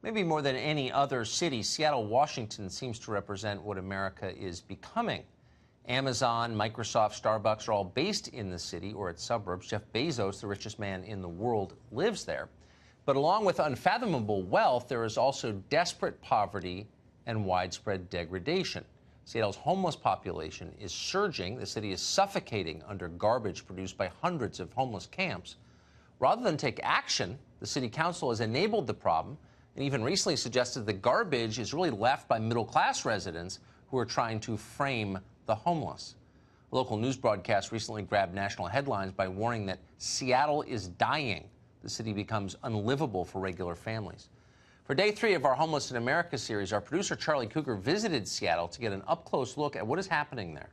Maybe more than any other city, Seattle, Washington seems to represent what America is becoming. Amazon, Microsoft, Starbucks are all based in the city or its suburbs. Jeff Bezos, the richest man in the world, lives there. But along with unfathomable wealth, there is also desperate poverty and widespread degradation. Seattle's homeless population is surging. The city is suffocating under garbage produced by hundreds of homeless camps. Rather than take action, the city council has enabled the problem and even recently suggested the garbage is really left by middle-class residents who are trying to frame the homeless. A local news broadcast recently grabbed national headlines by warning that Seattle is dying. The city becomes unlivable for regular families. For day 3 of our Homeless in America series, our producer Charlie Cougar visited Seattle to get an up-close look at what is happening there.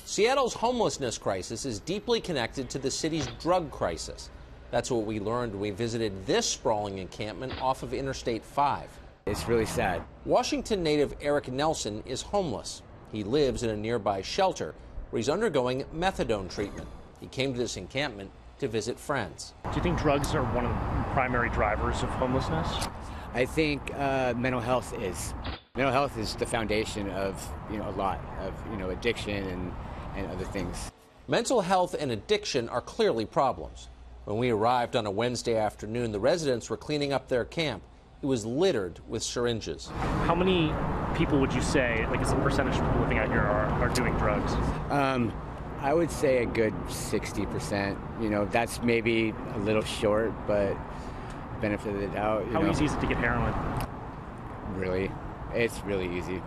Seattle's homelessness crisis is deeply connected to the city's drug crisis. That's what we learned when we visited this sprawling encampment off of Interstate 5. It's really sad. Washington native Eric Nelson is homeless. He lives in a nearby shelter where he's undergoing methadone treatment. He came to this encampment to visit friends. Do you think drugs are one of the primary drivers of homelessness? I think mental health is. Mental health is the foundation of, a lot of, addiction and other things. Mental health and addiction are clearly problems. When we arrived on a Wednesday afternoon, the residents were cleaning up their camp. It was littered with syringes. How many people would you say, like as a percentage of people living out here, are doing drugs? I would say a good 60%. That's maybe a little short, but benefit of the doubt. How easy is it to get heroin? Really, it's really easy.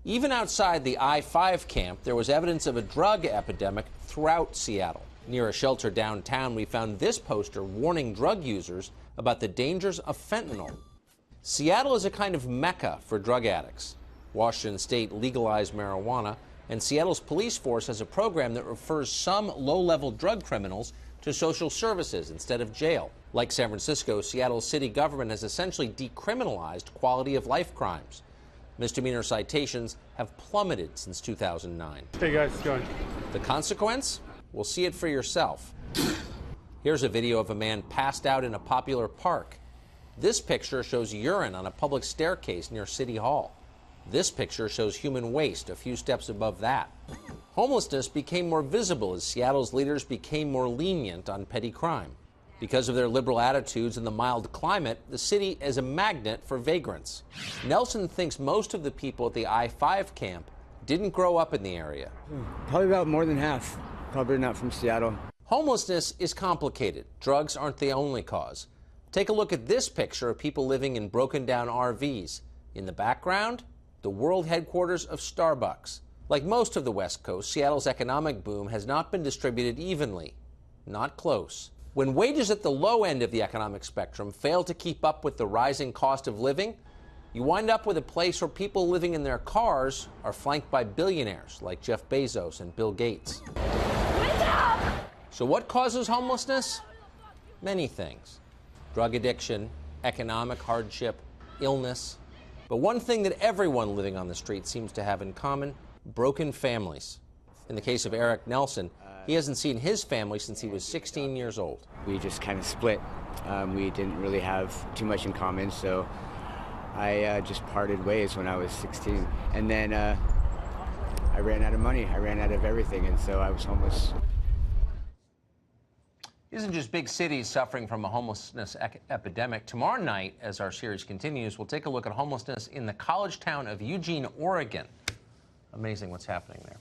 Even outside the I-5 camp, there was evidence of a drug epidemic throughout Seattle. Near a shelter downtown, we found this poster warning drug users about the dangers of fentanyl. Seattle is a kind of mecca for drug addicts. Washington State legalized marijuana, and Seattle's police force has a program that refers some low-level drug criminals to social services instead of jail. Like San Francisco, Seattle's city government has essentially decriminalized quality-of-life crimes. Misdemeanor citations have plummeted since 2009. Hey guys, going. The consequence? We'll see it for yourself. Here's a video of a man passed out in a popular park. This picture shows urine on a public staircase near City Hall. This picture shows human waste a few steps above that. Homelessness became more visible as Seattle's leaders became more lenient on petty crime. Because of their liberal attitudes and the mild climate, the city is a magnet for vagrants. Nelson thinks most of the people at the I-5 camp didn't grow up in the area. Probably about more than half. Probably not from Seattle. Homelessness is complicated. Drugs aren't the only cause. Take a look at this picture of people living in broken-down RVs. In the background, the world headquarters of Starbucks. Like most of the West Coast, Seattle's economic boom has not been distributed evenly. Not close. When wages at the low end of the economic spectrum fail to keep up with the rising cost of living, you wind up with a place where people living in their cars are flanked by billionaires like Jeff Bezos and Bill Gates. So what causes homelessness? Many things. Drug addiction, economic hardship, illness. But one thing that everyone living on the street seems to have in common: broken families. In the case of Eric Nelson, he hasn't seen his family since he was 16 years old. We just kind of split. We didn't really have too much in common, so I just parted ways when I was 16. And then I ran out of money. I ran out of everything, and so I was homeless. It isn't just big cities suffering from a homelessness epidemic. Tomorrow night, as our series continues, we'll take a look at homelessness in the college town of Eugene, Oregon. Amazing what's happening there.